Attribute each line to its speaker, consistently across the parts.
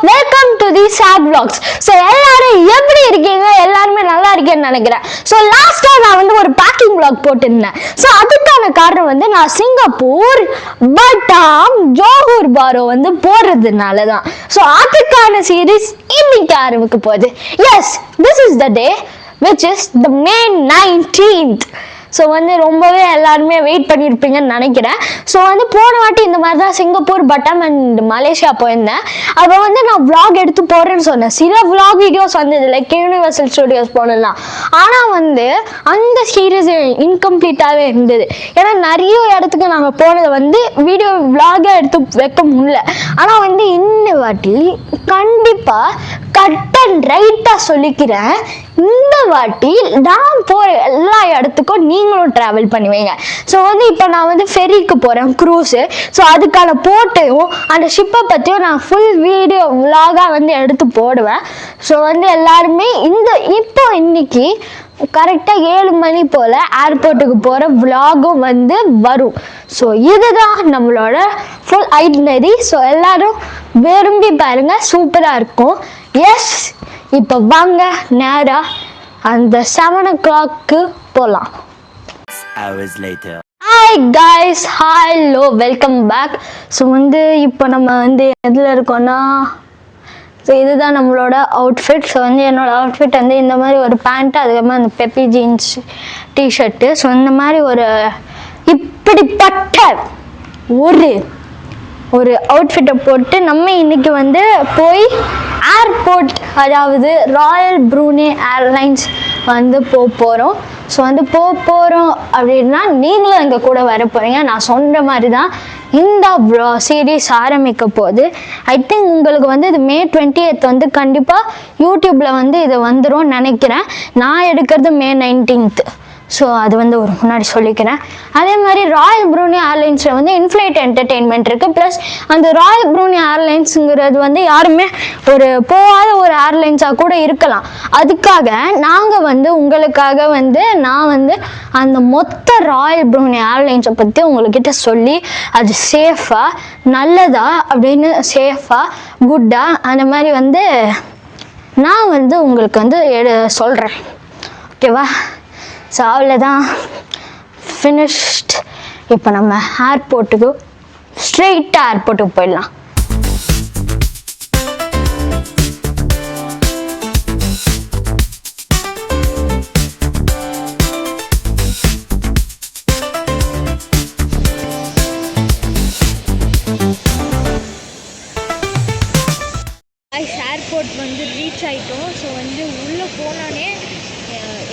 Speaker 1: Welcome to the சாட் vlogs. So எல்லாரும் எப்படி இருக்கீங்க? எல்லாருமே நல்லா இருக்கேன்னு நினைக்கிறேன். ஸோ லாஸ்டா நான் வந்து ஒரு பேக்கிங் vlog போட்டிருந்தேன். ஸோ அதுக்கான காரணம் வந்து நான் சிங்கப்பூர், பட்டாம், ஜோஹூர் பாரோ வந்து போறதுனால தான். ஸோ அதுக்கான சீரீஸ் இன்னைக்கு ஆரம்பிக்க போகுது. Yes, this is the day which is the May 19th. So வந்து ரொம்பவே எல்லாருமே வெயிட் பண்ணியிருப்பீங்கன்னு நினைக்கிறேன். ஸோ வந்து போன வாட்டி இந்த மாதிரி தான் சிங்கப்பூர், பட்டாம் அண்ட் மலேசியா போயிருந்தேன். அப்போ வந்து நான் vlog எடுத்து போடுறேன்னு சொன்னேன். சில vlog வீடியோஸ் வந்தது லைக் யூனிவர்சல் ஸ்டுடியோஸ் போனலாம். ஆனால் வந்து அந்த சீரீஸ் இன்கம்ப்ளீட்டாகவே இருந்தது. ஏன்னா நிறைய இடத்துக்கு நாங்கள் போனதை வந்து வீடியோ vlog-ஆ எடுத்து வைக்க முடியல. ஆனால் வந்து இந்த வாட்டி கண்டிப்பாக கட் அண்ட் ரைட்டாக சொல்லிக்கிறேன், இந்த வாட்டி நான் போகிற எல்லா இடத்துக்கும் நீங்களும் ட்ராவல் பண்ணுவீங்க. ஸோ வந்து இப்போ நான் வந்து ஃபெரிக்கு போகிறேன், க்ரூஸு. ஸோ அதுக்கான போட்டையும் அந்த ஷிப்பை பற்றியும் நான் ஃபுல் வீடியோ vlog-ஆ வந்து எடுத்து போடுவேன். ஸோ வந்து எல்லாருமே இன்னைக்கு கரெக்டாக 7 மணி போல் ஏர்போர்ட்டுக்கு போகிற vlog-ம் வந்து வரும். ஸோ இதுதான் நம்மளோட ஃபுல் ஐட்னரி. ஸோ எல்லாரும் விரும்பி பாருங்க, சூப்பராக இருக்கும். எஸ், இப்போ வாங்க நேரா அந்த 7 o'clock போகலாம். Hi guys, hello, welcome back. So வந்து இப்போ நம்ம வந்து எதில் இருக்கோன்னா, ஸோ இதுதான் நம்மளோட அவுட்ஃபிட். ஸோ வந்து என்னோட அவுட்ஃபிட் வந்து இந்த மாதிரி ஒரு பேண்ட்டு, அதுக்கப்புறமா அந்த பெப்பி ஜீன்ஸ் டிஷர்ட்டு. ஸோ இந்த மாதிரி இப்படிப்பட்ட ஒரு அவுட்ஃபிட்டை போட்டு நம்ம இன்னைக்கு வந்து போய் ஏர்போர்ட், அதாவது ராயல் ப்ரூனே ஏர்லைன்ஸ் வந்து போகிறோம். ஸோ வந்து போகிறோம் அப்படின்னா நீங்களும் எங்கள் கூட வர போகிறீங்க. நான் சொன்ன மாதிரி தான் இந்த சீரீஸ் ஆரம்பிக்க போகுது. ஐ திங்க் உங்களுக்கு வந்து இது May 20th வந்து கண்டிப்பாக யூடியூப்பில் வந்து இது வந்துடும் நினைக்கிறேன். நான் எடுக்கிறது May 19th. ஸோ அது வந்து ஒரு முன்னாடி சொல்லிக்கிறேன். அதே மாதிரி ராயல் ப்ரூனே ஏர்லைன்ஸில் வந்து இன்ஃப்ளைட் என்டர்டெயின்மெண்ட் இருக்குது. ப்ளஸ் அந்த ராயல் ப்ரூனே ஏர்லைன்ஸுங்கிறது வந்து யாருமே போகாத ஒரு ஏர்லைன்ஸாக கூட இருக்கலாம். அதுக்காக நாங்கள் வந்து உங்களுக்காக வந்து நான் வந்து அந்த மொத்த ராயல் ப்ரூனே ஏர்லைன்ஸை பற்றி உங்கள்கிட்ட சொல்லி அது சேஃபாக, நல்லதா அப்படின்னு, சேஃபாக, குட்டாக அந்த மாதிரி வந்து நான் வந்து உங்களுக்கு வந்து சொல்கிறேன். ஓகேவா? ஸோ அவ்வளோதான், ஃபினிஷ்ட். இப்போ நம்ம ஸ்ட்ரெயிட்டாக ஏர்போர்ட்டுக்கு போயிடலாம். ஏர்போர்ட் வந்து ரீச் ஆகிட்டோம். ஸோ வந்து உள்ளே போனானே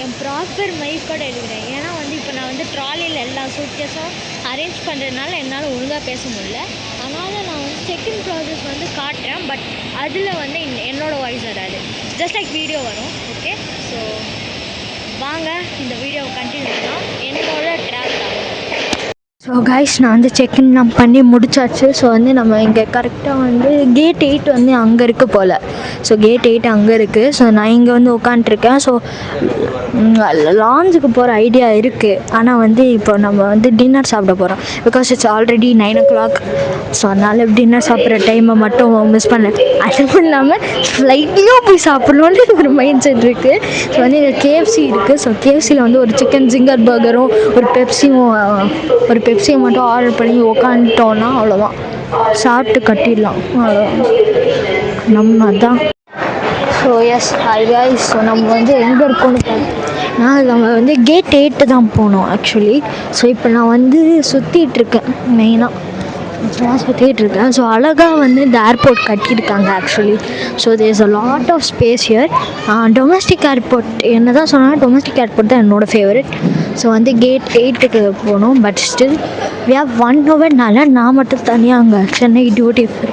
Speaker 1: என் ப்ராப்பர் மைக் கார்டு எடுக்கிறேன். ஏன்னா வந்து இப்போ நான் வந்து ட்ராலியில் எல்லா சூட்கேஸும் அரேஞ்ச் பண்ணுறதுனால என்னால் ஒழுங்காக பேச முடியல. அதனால் நான் வந்து செக்கிங் ப்ராசஸ் வந்து காட்டுறேன். பட் அதில் வந்து என்னோடய வாய்ஸ் வராது, ஜஸ்ட் லைக் வீடியோ வரும். ஓகே, ஸோ வாங்க இந்த வீடியோவை கண்டினியூ பண்ணலாம். என்னோட ட்ராவல் ஆகும். ஸோ கைஸ், நான் வந்து செக்இன்லாம் பண்ணி முடிச்சாச்சு. ஸோ வந்து நம்ம இங்கே கரெக்டாக வந்து கேட் 8 வந்து அங்கே இருக்குது போல். ஸோ கேட் 8 அங்கே இருக்குது. ஸோ நான் இங்கே வந்து உட்காண்ட்ருக்கேன். ஸோ லாஞ்சுக்கு போகிற ஐடியா இருக்குது. ஆனால் வந்து இப்போ நம்ம வந்து டின்னர் சாப்பிட போகிறோம். Because it's already 9 o'clock. So அதனால் டின்னர் சாப்பிட்ற டைமை மட்டும் மிஸ் பண்ணேன். அதுவும் இல்லாமல் ஃப்ளைட்லேயும் போய் சாப்பிட்ணுன்னு ஒரு மைண்ட் செட் இருக்குது. ஸோ வந்து இங்கே KFC இருக்குது. ஸோ KFCயில் வந்து ஒரு சிக்கன் ஜிங்கர் பர்கரும் ஒரு பெப்சியை மட்டும் ஆர்டர் பண்ணி உக்காந்துட்டோன்னா அவ்வளோதான், சாப்பிட்டு கட்டிடலாம். அவ்வளோதான், நம்ம தான். ஸோ எஸ் கைஸ், ஸோ நம்ம வந்து எங்கே இருக்கோன்னு பார்த்தோம்னா நம்ம வந்து கேட் 8 தான் போனோம் ஆக்சுவலி. ஸோ இப்போ நான் வந்து சுற்றிட்டுருக்கேன், மெயினாக சுற்றிட்டுருக்கேன். ஸோ அழகாக வந்து இந்த ஏர்போர்ட் கட்டியிருக்காங்க actually. So there is a lot of space here. Domestic airport என்ன தான் சொன்னாலும் டொமஸ்டிக் ஏர்போர்ட் தான் என்னோடய ஃபேவரட். ஸோ வந்து கேட் 8க்கு போனோம். பட் ஸ்டில் வி ஹவ் 1 hourனால நான் மட்டும் தனியாக அங்கே சென்னை டியூட்டி ஃப்ரீ,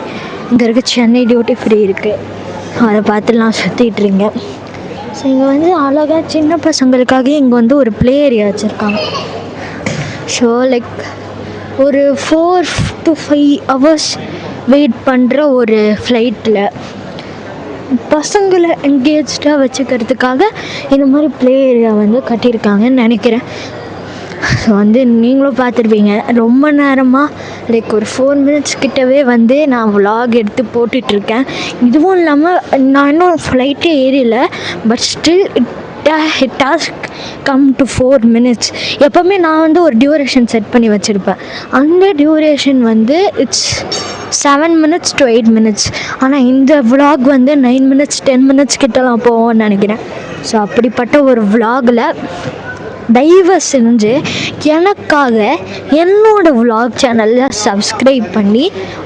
Speaker 1: இங்கே இருக்க சென்னை டியூட்டி ஃப்ரீ இருக்குது, அதை பார்த்துலாம் சுற்றிட்டுருங்க. ஸோ இங்கே வந்து அழகாக சின்ன பசங்களுக்காக இங்கே வந்து ஒரு ப்ளே ஏரியா வச்சுருக்காங்க. ஸோ லைக் ஒரு 4 to 5 hours வெயிட் பண்ணுற ஒரு ஃப்ளைட்டில் பசங்களை என்கேஜாக வச்சுக்கிறதுக்காக இந்த மாதிரி ப்ளே ஏரியா வந்து கட்டியிருக்காங்கன்னு நினைக்கிறேன். ஸோ வந்து நீங்களும் பார்த்துருப்பீங்க ரொம்ப நேரமாக லைக் ஒரு 4 மினிட்ஸ் கிட்டவே வந்து நான் vlog எடுத்து போட்டுட்ருக்கேன். இதுவும் இல்லாமல் நான் இன்னும் ஃப்ளைட்டே ஏறியல, but still it has come to 4 minutes. எப்போவுமே நான் வந்து ஒரு டியூரேஷன் செட் பண்ணி வச்சுருப்பேன். அந்த டியூரேஷன் வந்து இட்ஸ் 7 மினிட்ஸ் to 8 மினிட்ஸ். ஆனால் இந்த vlog வந்து 9 மினிட்ஸ் 10 மினிட்ஸ் கிட்டலாம் போவோம்னு நினைக்கிறேன். ஸோ அப்படிப்பட்ட ஒரு vlogல தயவு செஞ்சு எனக்காக என்னோட vlog சேனலில் சப்ஸ்கிரைப் பண்ணி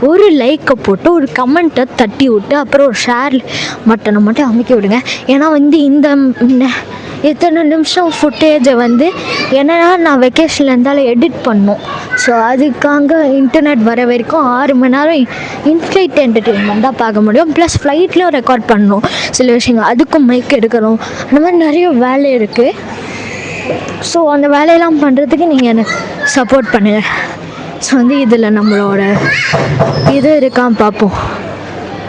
Speaker 1: ஒரு லைக்கை போட்டு ஒரு கமெண்ட்டை தட்டி விட்டு அப்புறம் ஒரு ஷேர் பட்டனை மட்டும் அமைக்க விடுங்க. ஏன்னா வந்து இந்த எத்தனை நிமிஷம் ஃபுட்டேஜை வந்து என்னன்னா நான் வெக்கேஷனில் இருந்தாலும் எடிட் பண்ணோம். ஸோ அதுக்காக இன்டர்நெட் வர வரைக்கும் 6 மணி நேரம் இன்ஃப்ளைட் என்டர்டெயின்மெண்ட் தான் பார்க்க முடியும். ப்ளஸ் ஃப்ளைட்லேயும் ரெக்கார்ட் பண்ணணும் சில விஷயங்கள், அதுக்கும் மைக் எடுக்கணும், அந்த மாதிரி நிறைய வேலை இருக்குது. ஸோ அந்த வேலையெல்லாம் பண்ணுறதுக்கு நீங்கள் எனக்கு சப்போர்ட் பண்ணுங்கள். ஸோ வந்து இதில் நம்மளோட இது இருக்கான்னு பார்ப்போம்.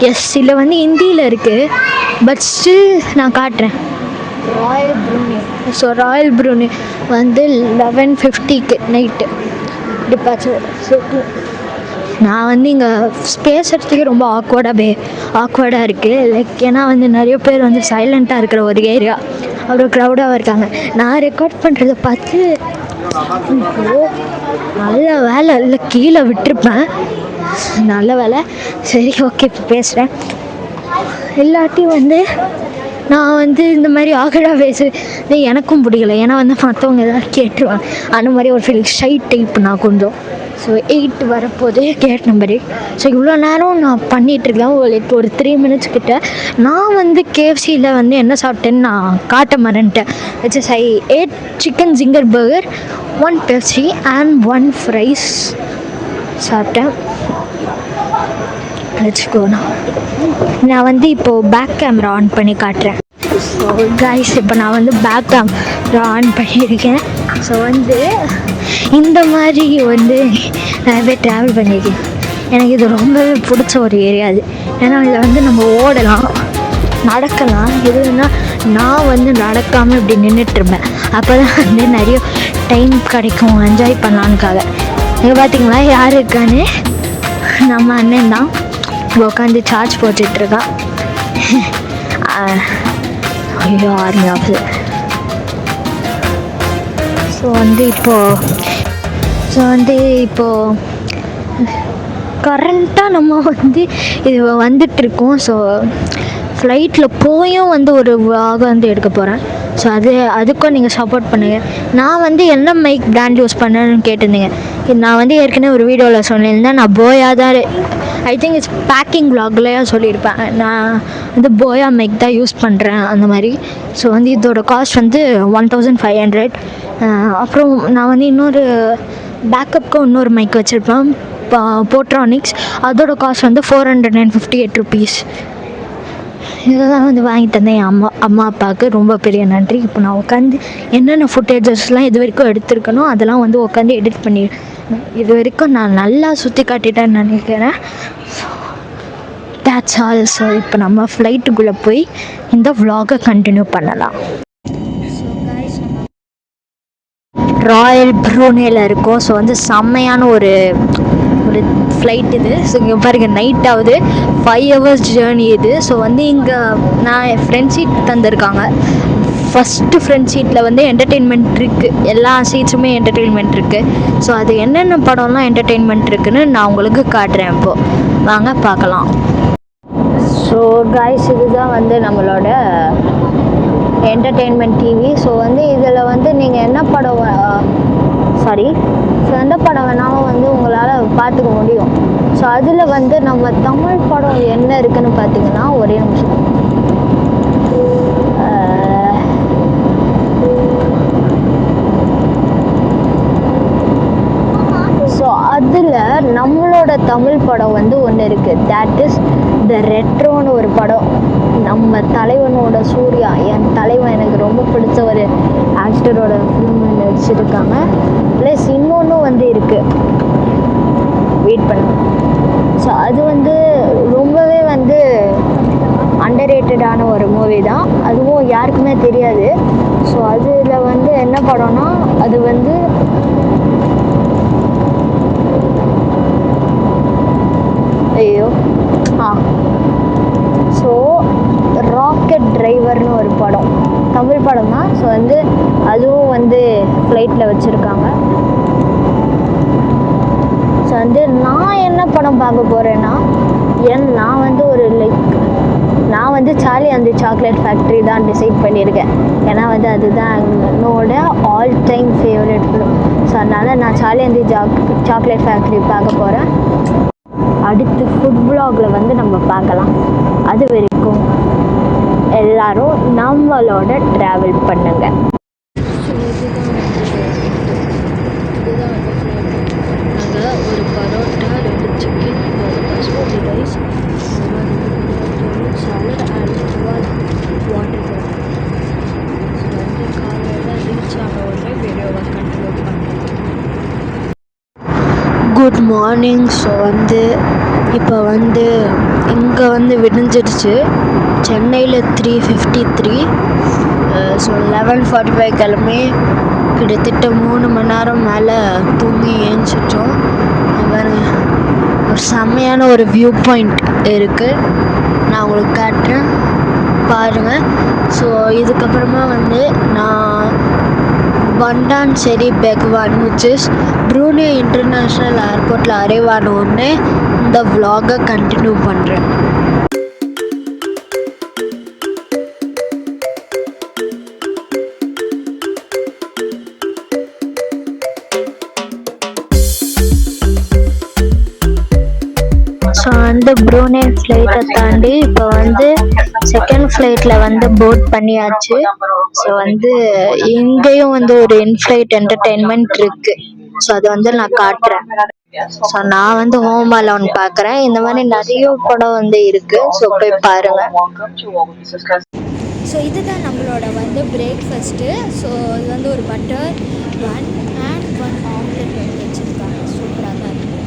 Speaker 1: எஸ், இதில் வந்து ஹிந்தியில் இருக்குது, பட் ஸ்டில் நான் காட்டுறேன். Royal Brunei. So Royal Brunei வந்து 11:50க்கு நைட்டு டிபார்ச்சர். ஸோ நான் வந்து இங்கே பேசுகிறதுக்கே ரொம்ப ஆக்வர்டாக இருக்குது. லைக் ஏன்னா வந்து நிறைய பேர் வந்து சைலண்ட்டாக இருக்கிற ஒரு ஏரியா, அவ்வளோ க்ரௌடாக இருக்காங்க. நான் ரெக்கார்ட் பண்ணுறத பார்த்து நல்ல வேலை இல்லை, கீழே விட்டுருப்பேன். நல்ல வேலை. சரி, ஓகே, இப்போ பேசுகிறேன். இல்லாட்டி வந்து நான் வந்து இந்த மாதிரி பேசுறது எனக்கும் பிடிக்கல. ஏன்னா வந்து மற்றவங்க எதாவது கேட்டுருவாங்க. அந்த மாதிரி ஒரு ஃபீல் ஷை டைப் நான் கொஞ்சம். ஸோ 8 வரப்போது கேட் நம்பர் 8. ஸோ இவ்வளோ நேரம் நான் பண்ணிகிட்ருக்கேன். ஒரு 3 மினிட்ஸ் கிட்ட நான் வந்து கேஎஃப்சியில் வந்து என்ன சாப்பிட்டேன்னு நான் காட்ட மறந்துட்டேன். Which I ate chicken zinger burger, 1 Pepsi and 1 fries சாப்பிட்டேன். வச்சுக்கோண்ணா, நான் வந்து இப்போது பேக் கேமரா ஆன் பண்ணி காட்டுறேன். ஸோ கைஸ், இப்போ நான் வந்து பேக் கேமரா ஆன் பண்ணியிருக்கேன். ஸோ வந்து இந்த மாதிரி வந்து நிறைய பேர் ட்ராவல் பண்ணியிருக்கேன். எனக்கு இது ரொம்பவே பிடிச்ச ஒரு ஏரியா அது. ஏன்னா இதில் வந்து நம்ம ஓடலாம், நடக்கலாம். எதுனா நான் வந்து நடக்காமல் இப்படி நின்றுட்டுருப்பேன். அப்போ தான் வந்து நிறைய டைம் கிடைக்கும் என்ஜாய் பண்ணலான்னுக்காக. இங்கே பார்த்தீங்களா யார் இருக்கான்னு? நம்ம அண்ணன் தான் உட்காந்து சார்ஜ் போட்டுட்ருக்கான். ஐயோ, ஆர்மி ஆஃபீஸர். ஸோ வந்து இப்போது கரண்ட்டாக நம்ம வந்து இது வந்துட்டுருக்கோம். ஸோ ஃப்ளைட்டில் போயும் வந்து ஒரு vlog வந்து எடுக்க போகிறேன். ஸோ அதுக்கும் நீங்கள் சப்போர்ட் பண்ணுங்கள். நான் வந்து என்ன மைக் பிராண்ட் யூஸ் பண்ணேன்னு கேட்டிருந்தீங்க. நான் வந்து ஏற்கனவே ஒரு வீடியோவில் சொல்லியிருந்தேன். நான் போயா தான், ஐ திங்க் இட்ஸ் பேக்கிங் vlogலையே சொல்லியிருப்பேன். நான் வந்து போயா மைக் தான் யூஸ் பண்ணுறேன் அந்த மாதிரி. ஸோ வந்து இதோட காஸ்ட் வந்து 1500. அப்புறம் நான் வந்து இன்னொரு பேக்கப்புக்கு இன்னொரு மைக் வச்சுருப்பேன், போட்ரானிக்ஸ். அதோட காஸ்ட் வந்து 458 rupees. இதெல்லாம் வந்து வாங்கி தந்தேன் என் அம்மா அப்பாவுக்கு. ரொம்ப பெரிய நன்றி. இப்போ நான் உட்காந்து என்னென்ன ஃபுட்டேஜஸ்லாம் இது வரைக்கும் எடுத்துருக்கணும் அதெல்லாம் வந்து உட்காந்து எடிட் பண்ணி இது வரைக்கும் நான் நல்லா சுற்றி காட்டிட்டேன்னு நினைக்கிறேன். That's all. ஸோ இப்போ நம்ம ஃப்ளைட்டுக்குள்ளே போய் இந்த vlog-ஐ கண்டினியூ பண்ணலாம். ராயல் ப்ரூனேல இருக்கோம். ஸோ வந்து செம்மையான ஒரு ஃப்ளைட் இது. ஸோ இங்கே பாருங்கள், நைட் ஆகுது, 5 hours ஜேர்னி இது. ஸோ வந்து இங்கே நான் ஃப்ரண்ட் சீட் தந்திருக்காங்க. ஃபஸ்ட்டு ஃப்ரண்ட் சீட்டில் வந்து என்டர்டெயின்மெண்ட் இருக்குது, எல்லா சீட்ஸுமே என்டர்டெயின்மெண்ட் இருக்குது. ஸோ அது என்னென்ன படம்லாம் என்டர்டெயின்மெண்ட் இருக்குதுன்னு நான் உங்களுக்கு காட்டுறேன். இப்போது வாங்க பார்க்கலாம். ஸோ கைஸ், இதுதான் வந்து நம்மளோட என்டர்டெயின்மெண்ட் டிவி. ஸோ வந்து இதில் வந்து நீங்கள் என்ன படம் எந்த படம் வேணாலும் வந்து உங்களால் பார்த்துக்க முடியும். ஸோ அதில் வந்து நம்ம தமிழ் படம் என்ன இருக்குதுன்னு பார்த்தீங்கன்னா, ஒரே நிமிஷம். ஸோ அதில் நம்மளோட தமிழ் படம் வந்து ஒன்று இருக்குது. தேட் இஸ் த ரெட்ரோன்னு ஒரு படம். நம்ம தலைவனோட சூர்யா, என் தலைவன், எனக்கு ரொம்ப பிடிச்ச ஒரு ஆக்டரோட ஃபிலிம் நடிச்சிருக்காங்க. ப்ளஸ் இன்னொன்று வந்து இருக்குது, வெயிட் பண்ணுங்க. ஸோ அது வந்து ரொம்பவே வந்து அண்டர்ரேட்டடான ஒரு மூவி தான். அதுவும் யாருக்குமே தெரியாது. ஸோ அதில் வந்து என்ன படம்னா, அது வந்து படம் தான். ஸோ வந்து அதுவும் வந்து ஃப்ளைட்டில் வச்சுருக்காங்க. ஸோ வந்து நான் என்ன படம் பார்க்க போகிறேன்னா, நான் வந்து நான் வந்து Charlie and the chocolate factory தான் டிசைட் பண்ணியிருக்கேன். ஏன்னா வந்து அதுதான் என்னோட all time favourite film. So அதனால் நான் Charlie and the chocolate factory பார்க்க போகிறேன். அடுத்து ஃபுட் வ்ளாகில் வந்து நம்ம பார்க்கலாம். அது வரைக்கும் எல்லாரும் நம்மளோட ட்ராவல் பண்ணுங்க. நாங்கள் ஒரு parotta, 2 chicken, 4 basmati rice, salad and water bottle. So வந்து காலையில் ரீச் ஆன உடனே வீடியோவை கண்டினியூ பண்ணுறோம். Good morning. ஸோ வந்து இப்போ வந்து இங்கே வந்து விடிஞ்சிடுச்சு. சென்னையில் 3:53. ஸோ 11:45 கிளம்பி கிட்டத்தட்ட 3 மணி நேரம் மேலே தூங்கி ஏஞ்சிட்டோம். பாருங்க, ஒரு செம்மையான ஒரு வியூ பாயிண்ட் இருக்குது, நான் உங்களுக்கு காட்டுறேன் பாருங்கள். ஸோ இதுக்கப்புறமா வந்து நான் வண்டான்செரி பெக்வான் which is ப்ரூனே இன்டர்நேஷ்னல் ஏர்போர்ட்டில் அரைவ் ஆன உடனே இந்த vlog-ஐ கண்டினியூ பண்ணுறேன். ஸோ வந்து ப்ரூனே ஃப்ளைட்டை தாண்டி இப்போ வந்து செகண்ட் ஃப்ளைட்டில் வந்து போட் பண்ணியாச்சு. ஸோ வந்து இங்கேயும் வந்து ஒரு இன்ஃப்ளைட் என்டர்டெயின்மெண்ட் இருக்குது. ஸோ அதை வந்து நான் காட்டுறேன். ஸோ நான் வந்து ஹோம் அலோன் பார்க்குறேன். இந்த மாதிரி நிறைய படம் வந்து இருக்குது. ஸோ போய் பாருங்க. ஸோ இதுதான் நம்மளோட வந்து பிரேக்ஃபாஸ்ட்டு. ஸோ இது வந்து ஒரு பட்டர் பன் அண்ட் 1 ஆம்லெட் வந்து வச்சுருக்காங்க. சூப்பராக தான் இருக்குது.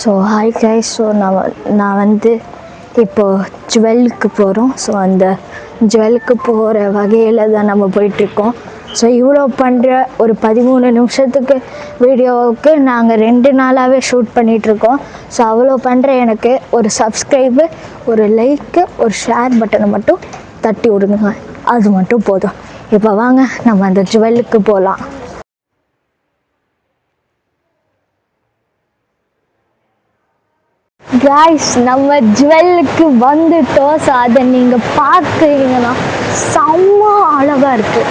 Speaker 1: So hi guys. ஸோ நான் வந்து இப்போது ஜுவலுக்கு போகிறோம். ஸோ அந்த ஜுவலுக்கு போகிற வகையில் தான் நம்ம போயிட்டுருக்கோம். ஸோ இவ்வளோ பண்ணுற ஒரு 13 நிமிஷத்துக்கு வீடியோவுக்கு நாங்கள் 2 நாளாகவே ஷூட் பண்ணிகிட்ருக்கோம். ஸோ அவ்வளோ பண்ணுற எனக்கு ஒரு சப்ஸ்கிரைபு, ஒரு லைக்கு, ஒரு ஷேர் பட்டனை மட்டும் தட்டி விடுங்க. அது மட்டும் போதும். இப்போ வாங்க நம்ம அந்த ஜுவலுக்கு போகலாம். கைஸ், நம்ம ஜுவலுக்கு வந்துட்டோம். ஸோ அதை நீங்கள் பார்க்குறீங்கன்னா செம்ம அழகாக இருக்குது.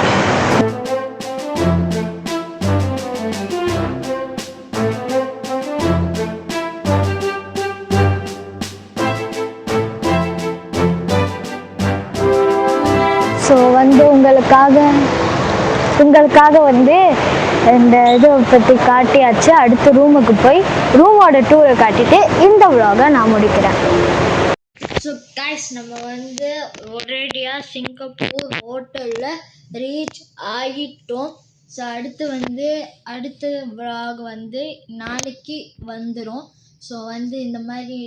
Speaker 1: ஸோ வந்து உங்களுக்காக வந்து இந்த இதை பற்றி காட்டியாச்சு. அடுத்து ரூமுக்கு போய் ரூமோட டூரை காட்டிட்டு இந்த vlog-ஐ நான் முடிக்கிறேன். ஸோ கைஸ், நம்ம வந்து ஒரேடியாக சிங்கப்பூர் ஹோட்டலில் ரீச் ஆகிட்டோம். ஸோ அடுத்த vlog வந்து நாளைக்கு வந்துடும். ஸோ வந்து இந்த மாதிரி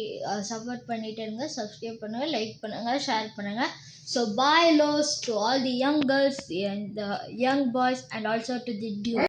Speaker 1: சப்போர்ட் பண்ணிகிட்டே இருங்க. சப்ஸ்கிரைப் பண்ணுங்கள், லைக் பண்ணுங்கள், ஷேர் பண்ணுங்கள். So bye lows to all the young girls and the young boys and also to the dude.